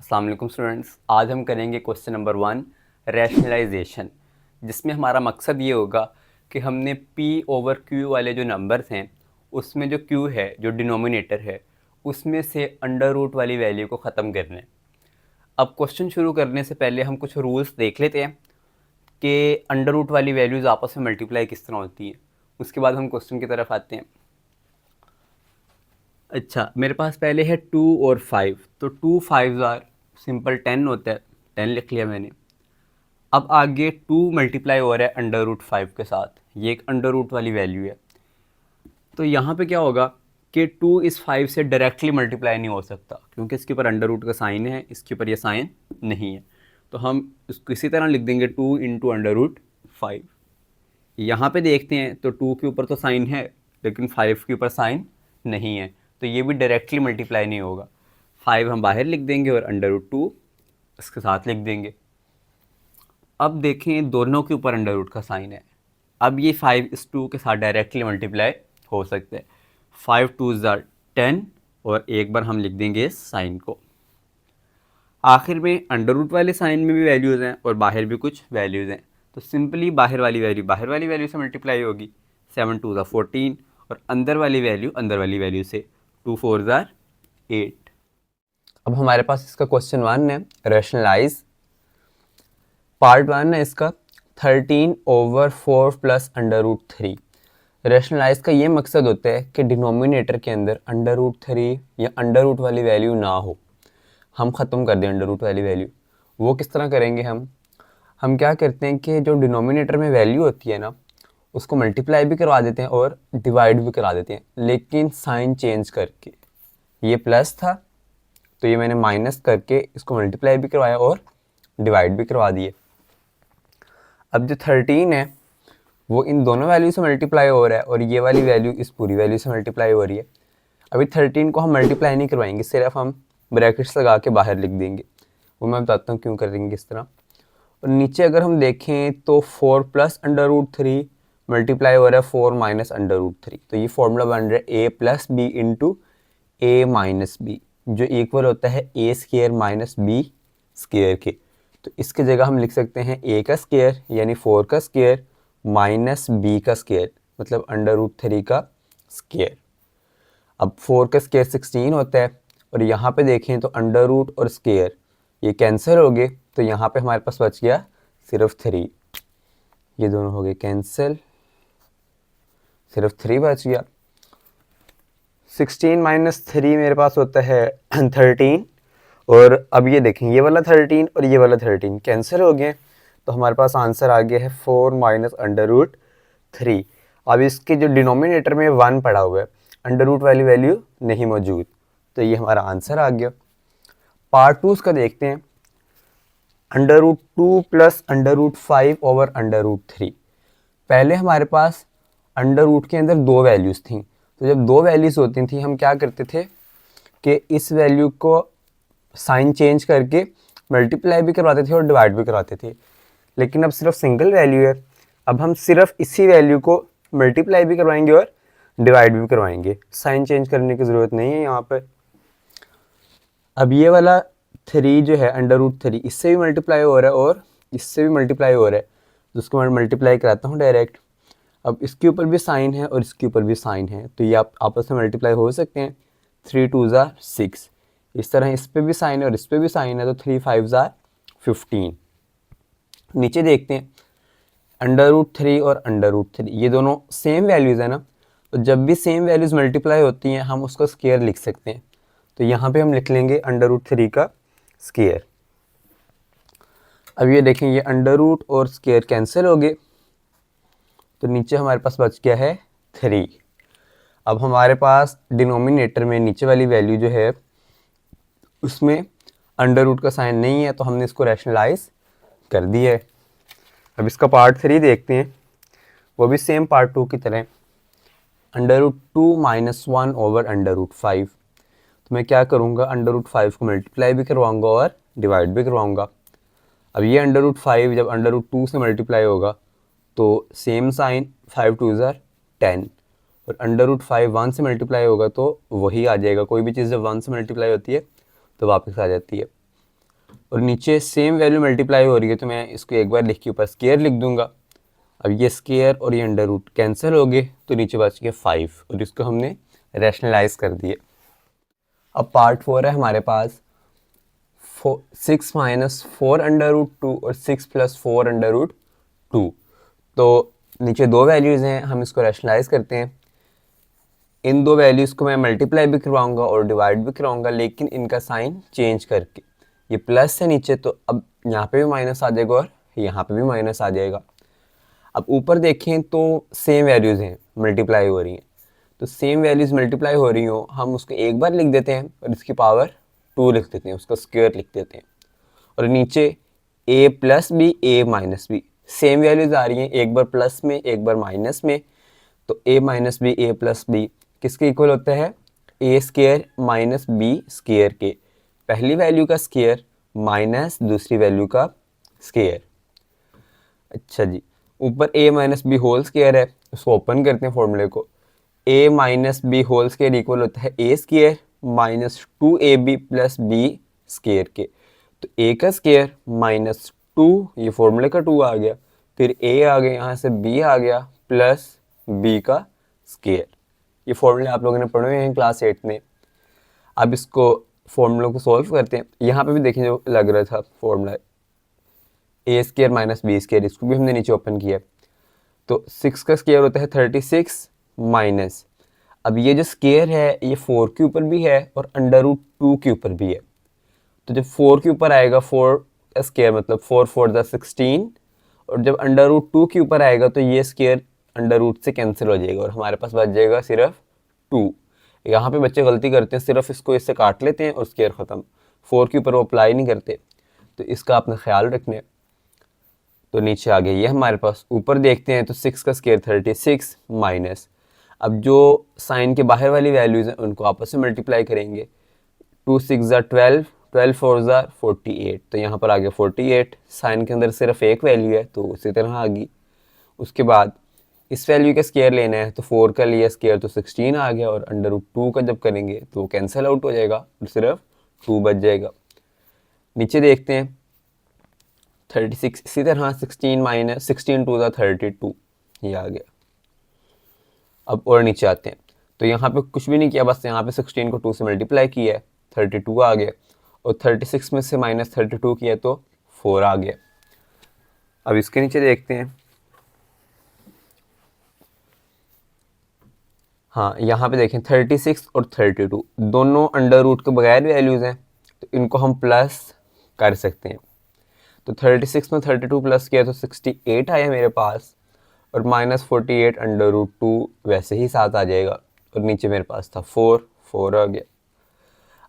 अस्सलाम वालेकुम स्टूडेंट्स। आज हम करेंगे क्वेश्चन नंबर 1 रैशनलाइजेशन, जिसमें हमारा मकसद ये होगा कि हमने p ओवर q वाले जो नंबर्स हैं उसमें जो q है, जो डिनोमिनेटर है, उसमें से अंडर रूट वाली वैल्यू को ख़त्म करना है। अब क्वेश्चन शुरू करने से पहले हम कुछ रूल्स देख लेते हैं कि अंडर रूट वाली वैल्यूज़ आपस में मल्टीप्लाई किस तरह होती हैं, उसके बाद हम क्वेश्चन की तरफ आते हैं। अच्छा, मेरे पास पहले है 2 और 5, तो 2 5 आर सिंपल 10 होता है, 10 लिख लिया मैंने। अब आगे 2 मल्टीप्लाई हो रहा है अंडर रूट 5 के साथ, ये एक अंडर रूट वाली वैल्यू है। तो यहाँ पे क्या होगा कि 2 इस 5 से डायरेक्टली मल्टीप्लाई नहीं हो सकता, क्योंकि इसके ऊपर अंडर रूट का साइन है, इसके ऊपर ये साइन नहीं है। तो हम इसको इसी तरह लिख देंगे 2 इंटू अंडर रूट 5। यहाँ पे देखते हैं तो 2 के ऊपर तो साइन है, लेकिन 5 के ऊपर साइन नहीं है, तो ये भी डायरेक्टली मल्टीप्लाई नहीं होगा। 5 हम बाहर लिख देंगे और अंडर रूट 2 इसके साथ लिख देंगे। अब देखें दोनों के ऊपर अंडर रूट का साइन है, अब ये 5 इस 2 के साथ डायरेक्टली मल्टीप्लाई हो सकते हैं। 5 2 ज़ार 10 और एक बार हम लिख देंगे इस साइन को। आखिर में अंडर रूट वाले साइन में भी वैल्यूज़ हैं और बाहर भी कुछ वैल्यूज़ हैं, तो सिंपली बाहर वाली वैल्यू से मल्टीप्लाई होगी। 7 2 ज़ार 14 और अंदर वाली वैल्यू से 2 4 ज़ार 8। अब हमारे पास इसका क्वेश्चन 1 है, रैशनलाइज। पार्ट 1 है इसका 13 over 4 plus under root 3। Rationalise का ये मकसद होता है कि डिनोमिनेटर के अंदर अंडर रूट 3 या अंडर रूट वाली वैल्यू ना हो, हम ख़त्म कर दें अंडर रूट वाली वैल्यू। वो किस तरह करेंगे हम क्या करते हैं कि जो डिनोमिनेटर में वैल्यू होती है ना, उसको मल्टीप्लाई भी करवा देते हैं और डिवाइड भी करा देते हैं, लेकिन साइन चेंज करके। ये प्लस था तो ये मैंने माइनस करके इसको मल्टीप्लाई भी करवाया और डिवाइड भी करवा दिए। अब जो 13 है वो इन दोनों वैल्यू से मल्टीप्लाई हो रहा है और ये वाली वैल्यू इस पूरी वैल्यू से मल्टीप्लाई हो रही है। अभी 13 को हम मल्टीप्लाई नहीं करवाएंगे, सिर्फ हम ब्रैकेट्स लगा के बाहर लिख देंगे। वो मैं बताता हूँ क्यों करेंगे इस तरह। और नीचे अगर हम देखें तो 4 प्लस अंडर रूट 3 मल्टीप्लाई हो रहा है 4 माइनस अंडर रूट 3, तो ये फॉर्मूला बन रहा है a plus B into A minus B, जो इक्वल होता है a square minus b square के। तो इसके जगह हम लिख सकते हैं a का स्क्वायर यानी 4 का स्क्वायर माइनस b का स्क्वायर, मतलब अंडर रूट 3 का स्क्वायर। अब 4 का स्क्वायर 16 होता है और यहाँ पे देखें तो अंडर रूट और स्क्वायर ये कैंसिल हो गए, तो यहाँ पे हमारे पास बच गया सिर्फ 3। ये दोनों हो गए कैंसिल, सिर्फ 3 बच गया। 16 माइनस 3 मेरे पास होता है 13। और अब ये देखें ये वाला 13 और ये वाला 13 कैंसिल हो गए, तो हमारे पास आंसर आ गया है 4 माइनस अंडर रूट 3। अब इसके जो डिनोमिनेटर में 1 पड़ा हुआ है, अंडर रूट वाली वैल्यू नहीं मौजूद, तो ये हमारा आंसर आ गया। पार्ट 2 का देखते हैं, under root 2 plus under root 5 over under root 3। पहले हमारे पास अंडर रूट के अंदर 2 वैल्यूज़ थी, तो जब 2 वैल्यूज़ होती थी हम क्या करते थे कि इस वैल्यू को साइन चेंज करके मल्टीप्लाई भी करवाते थे और डिवाइड भी करवाते थे। लेकिन अब सिर्फ सिंगल वैल्यू है, अब हम सिर्फ इसी वैल्यू को मल्टीप्लाई भी करवाएंगे और डिवाइड भी करवाएंगे, साइन चेंज करने की ज़रूरत नहीं है यहाँ पर। अब ये वाला 3 जो है अंडर रूट 3, इससे भी मल्टीप्लाई हो रहा है और इससे भी मल्टीप्लाई हो रहा है, तो उसको मैं मल्टीप्लाई कराता हूँ डायरेक्ट। अब इसके ऊपर भी साइन है और इसके ऊपर भी साइन है, तो ये आप आपस में मल्टीप्लाई हो सकते हैं। 3 2 ज़ार 6, इस तरह इस पर भी साइन है और इस पर भी साइन है, तो 3 5 ज़ार 15। नीचे देखते हैं अंडर रूट 3 और अंडर रूट 3, ये दोनों सेम वैल्यूज़ है ना, तो जब भी सेम वैल्यूज़ मल्टीप्लाई होती हैं हम उसको स्क्वायर लिख सकते हैं। तो यहाँ पे हम लिख लेंगे अंडर रूट 3 का स्क्वायर। अब ये देखें ये अंडर रूट और स्क्वायर कैंसिल हो गए, तो नीचे हमारे पास बच गया है 3। अब हमारे पास डिनोमिनेटर में नीचे वाली वैल्यू जो है उसमें अंडर रूट का साइन नहीं है, तो हमने इसको रैशनलाइज कर दिया है। अब इसका पार्ट 3 देखते हैं, वो भी सेम पार्ट 2 की तरह, under root 2 minus 1 over under root 5। तो मैं क्या करूँगा, अंडर रूट 5 को मल्टीप्लाई भी करवाऊँगा और डिवाइड भी करवाऊँगा। अब ये अंडर रूट 5 जब अंडर रूट 2 से मल्टीप्लाई होगा तो सेम साइन, 5 2 ज़ार 10, और अंडर रूट 5 1 से मल्टीप्लाई होगा तो वही आ जाएगा। कोई भी चीज़ जब 1 से मल्टीप्लाई होती है तो वापस आ जाती है। और नीचे सेम वैल्यू मल्टीप्लाई हो रही है, तो मैं इसको एक बार लिख के ऊपर स्केयर लिख दूंगा। अब ये स्केयर और ये अंडर रूट कैंसिल हो गए, तो नीचे बच गया 5 और इसको हमने रैशनलाइज कर दिए। अब पार्ट 4 है हमारे पास 6 माइनस 4 अंडर रूट 2 और 6 प्लस 4 अंडर रूट 2। तो नीचे दो वैल्यूज़ हैं, हम इसको रैशनलाइज करते हैं। इन दो वैल्यूज़ को मैं मल्टीप्लाई भी करवाऊंगा और डिवाइड भी करवाऊंगा, लेकिन इनका साइन चेंज करके। ये प्लस है नीचे, तो अब यहाँ पे भी माइनस आ जाएगा और यहाँ पे भी माइनस आ जाएगा। अब ऊपर देखें तो सेम वैल्यूज़ हैं, मल्टीप्लाई हो रही हैं। तो सेम वैल्यूज़ मल्टीप्लाई हो रही हो, हम उसको एक बार लिख देते हैं और इसकी पावर 2 लिख देते हैं, उसका स्क्वायर लिख देते हैं। और नीचे a plus B A minus B, same values आ रही हैं, एक बार प्लस में एक बार माइनस में। तो a minus B A plus B किसके इक्वल होता है? a square minus B square के, पहली वैल्यू का स्क्वायर माइनस दूसरी वैल्यू का स्क्वायर। अच्छा जी, ऊपर a minus B whole square है, उसको ओपन करते हैं फॉर्मूले को। a minus B whole square equal होता है a square minus 2ab plus B square के। तो a का स्क्वायर माइनस 2, ये फॉर्मूले का 2 आ गया, फिर a आ गया, यहाँ से b आ गया प्लस b का स्क्वायर। ये फॉर्मूले आप लोगों ने पढ़े हुए हैं क्लास 8 में। अब इसको फॉर्मूलों को सॉल्व करते हैं। यहाँ पे भी देखिए जो लग रहा था formula a square minus B square, इसको भी हमने नीचे ओपन किया। तो 6 का स्क्वायर होता है 36 माइनस, अब ये जो स्क्वायर है ये 4 के ऊपर भी है और अंडर रूट 2 के ऊपर भी है। तो जब 4 के ऊपर आएगा 4 का स्क्वायर मतलब 4 4 द 16, और जब अंडर रूट 2 के ऊपर आएगा तो ये स्क्वायर अंडर रूट से कैंसिल हो जाएगा और हमारे पास बच जाएगा सिर्फ 2। यहाँ पे बच्चे गलती करते हैं, सिर्फ इसको इससे काट लेते हैं और स्क्वायर ख़त्म, 4 के ऊपर वो अप्लाई नहीं करते, तो इसका आपने ख्याल रखना। तो नीचे आ गया ये हमारे पास। ऊपर देखते हैं तो 6 का स्क्वायर 36 माइनस, अब जो साइन के बाहर वाली वैल्यूज़ हैं उनको आपस में मल्टीप्लाई करेंगे। 2 6 ज़ा 12, 12 4 ज़ा 48, तो यहाँ पर आ गया 48। साइन के अंदर सिर्फ एक वैल्यू है तो उसी तरह आ गई। उसके बाद इस वैल्यू का स्क्वायर लेना है, तो 4 का लिया स्क्वायर तो 16 आ गया, और अंडर रूट 2 का जब करेंगे तो कैंसिल आउट हो जाएगा और सिर्फ 2 बच जाएगा। नीचे देखते हैं 36, इसी तरह 16 माइनस 16 2 ज़ा 32, ये आ गया। अब और नीचे आते हैं तो यहाँ पे कुछ भी नहीं किया, बस यहाँ पे 16 को 2 से मल्टीप्लाई किया है, 32 आ गया, और 36 में से माइनस 32 किया तो 4 आ गया। अब इसके नीचे देखते हैं, हाँ यहाँ पे देखें 36 और 32 दोनों अंडर रूट के बगैर वैल्यूज़ हैं, तो इनको हम प्लस कर सकते हैं। तो 36 में 32 प्लस किया तो 68 आया मेरे पास, और माइनस 48 अंडर रूट 2 वैसे ही साथ आ जाएगा, और नीचे मेरे पास था 4 आ गया।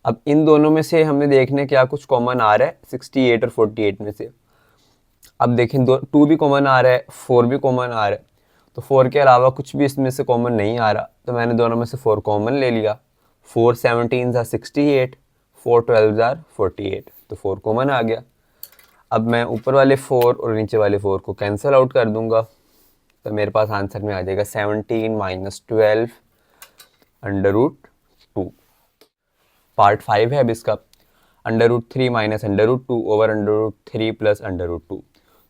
अब इन दोनों में से हमने देखने क्या कुछ कॉमन आ रहा है 68 और 48 में से। अब देखें 2 भी कॉमन आ रहा है, 4 भी कॉमन आ रहा है, तो 4 के अलावा कुछ भी इसमें से कॉमन नहीं आ रहा, तो मैंने दोनों में से 4 कॉमन ले लिया। 4 17 ज़ा 68, 4 12 ज़ा 48, तो 4 कॉमन आ गया। अब मैं ऊपर वाले 4 और नीचे वाले 4 को कैंसिल आउट कर दूंगा, तो मेरे पास आंसर में आ जाएगा 17 माइनस 12 अंडर रूट 2। पार्ट 5 है अब इसका, under root 3 minus under root 2 over under root 3 plus under root 2।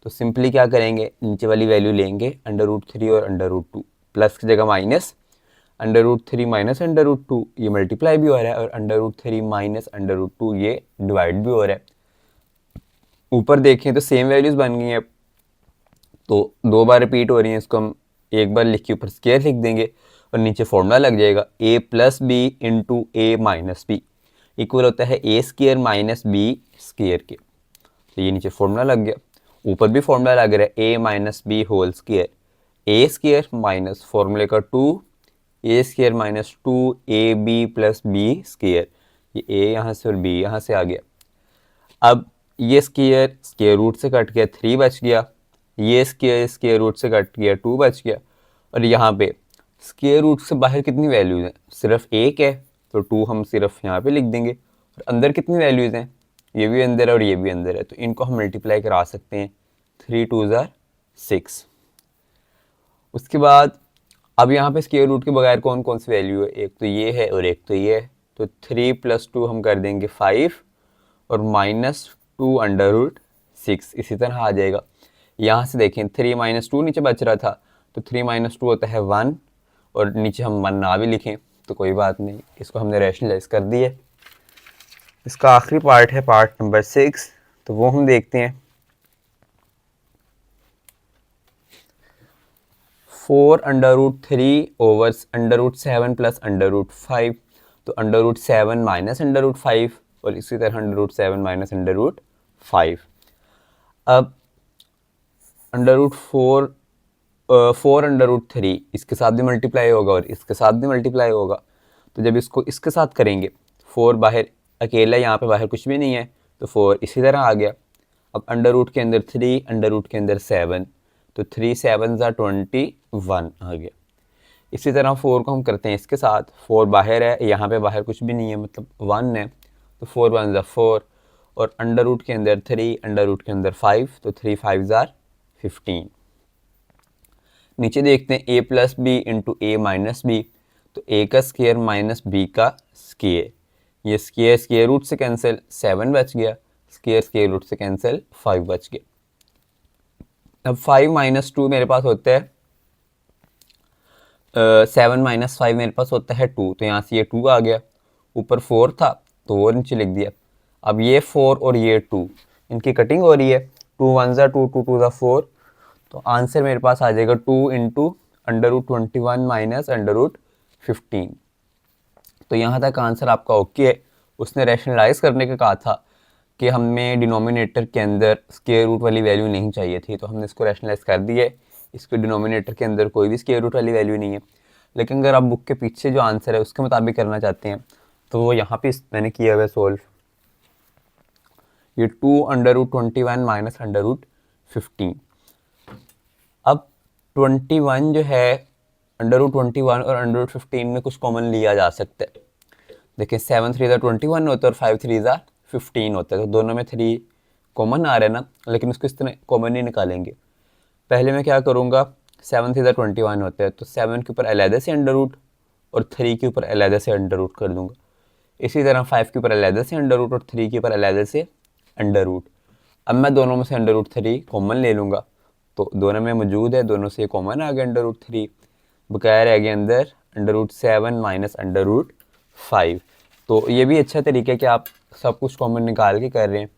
तो सिंपली क्या करेंगे, नीचे वाली वैल्यू लेंगे अंडर रूट 3 और अंडर रूट 2, प्लस की जगह minus, under root 3 minus under root 2 ये मल्टीप्लाई भी हो रहा है, और under root 3 minus under root 2 ये डिवाइड भी हो रहा है। ऊपर देखें तो सेम वैल्यूज़ बन गई हैं, तो 2 बार रिपीट हो रही हैं, इसको हम एक बार लिख के ऊपर स्क्वायर लिख देंगे और नीचे फॉर्मूला लग जाएगा a plus B into A minus B equal होता है a square minus B square के। तो ये नीचे फॉर्मूला लग गया, ऊपर भी फॉर्मूला लग रहा है a minus B whole square, A square minus फॉर्मूले का 2 a square minus 2ab plus B square, ये a यहाँ से और b यहाँ से आ गया। अब ये स्क्वायर स्क्वायर रूट से कट गया 3 बच गया, ये स्क्वायर रूट से कट गया 2 बच गया, और यहाँ पे स्क्वायर रूट से बाहर कितनी वैल्यूज़ हैं, सिर्फ एक है, तो 2 हम सिर्फ यहाँ पे लिख देंगे। और अंदर कितनी वैल्यूज़ हैं, ये भी अंदर है और ये भी अंदर है, तो इनको हम मल्टीप्लाई करा सकते हैं, 3 2 ज़ा 6। उसके बाद अब यहाँ पे स्क्वायर रूट के बगैर कौन कौन सी वैल्यू है, एक तो ये है और एक तो ये है, तो 3 + 2 हम कर देंगे 5, और माइनस 2√6 इसी तरह आ जाएगा। यहाँ से देखें 3 - 2 नीचे बच रहा था, तो 3 - 2 होता है 1, और नीचे हम 1 ना भी लिखें तो कोई बात नहीं, इसको हमने रैशनलाइज कर दिए। इसका आखिरी पार्ट है पार्ट नंबर 6, तो वो हम देखते हैं। 4√3 ओवर √7 प्लस √5, तो √7 माइनस √5 और इसी तरह √7 माइनस √5। अब √4 4√3 इसके साथ भी मल्टीप्लाई होगा और इसके साथ भी मल्टीप्लाई होगा, तो जब इसको इसके साथ करेंगे, 4 बाहर अकेला, यहाँ पे बाहर कुछ भी नहीं है, तो 4 इसी तरह आ गया। अब अंडर रूट के अंदर 3, अंडर रूट के अंदर 7, तो 3 7 21 आ गया। इसी तरह 4 को हम करते हैं इसके साथ, 4 बाहर है, यहाँ पे बाहर कुछ भी नहीं है, मतलब 1 है, तो 4 1 4, और अंडर रूट के अंदर 3, अंडर रूट के अंदर 5, तो 3 5 15। नीचे देखते हैं a plus B into A minus B, तो a का स्केयर माइनस b का स्केयर, ये स्केयर स्केयर रूट से कैंसिल, 7 बच गया, स्केयर स्केयर रूट से कैंसिल, 5 बच गया। अब 5 - 2 मेरे पास होता है 7 - 5 मेरे पास होता है 2, तो यहाँ से ये 2 आ गया, ऊपर 4 था तो वो नीचे लिख दिया। अब ये 4 और ये 2 इनकी कटिंग हो रही है, 2 1 2 2 2 4, तो आंसर मेरे पास आ जाएगा 2 इंटू √21 माइनस √15। तो यहाँ तक आंसर आपका ओके है। उसने रैशनलाइज करने का कहा था कि हमें डिनोमिनेटर के अंदर स्क्वायर रूट वाली वैल्यू नहीं चाहिए थी, तो हमने इसको रैशनलाइज कर दिया है। इसके डिनोमिनेटर के अंदर कोई भी स्क्वायर रूट वाली वैल्यू नहीं है। लेकिन अगर आप बुक के पीछे जो आंसर है उसके मुताबिक करना चाहते हैं, तो वो यहाँ पे मैंने किया हुआ है सोल्व। ये 2 √21 माइनस √15। अब 21 जो है √21 और √15 में कुछ कॉमन लिया जा सकता है। देखिए 7 3 21 होता है और 5 3 15 होता है, तो दोनों में 3 कॉमन आ रहा है ना, लेकिन उसको इस तरह कॉमन नहीं निकालेंगे। पहले मैं क्या करूँगा, 7 3 21 होता है, तो 7 के ऊपर अलहदा से अंडर रूट और 3 के ऊपर अलहदा से अंडर रूट कर दूँगा। इसी तरह 5 के ऊपर अलहदा से अंडर रूट और 3 के ऊपर अलहदा से अंडर रूट। अब मैं दोनों में से अंडर रूट 3 कॉमन ले लूँगा, तो दोनों में मौजूद है, दोनों से कॉमन आ गया अंडर रूट 3, बकाया रह गया अंदर √7 माइनस √5। तो ये भी अच्छा तरीका है कि आप सब कुछ कॉमन निकाल के कर रहे हैं।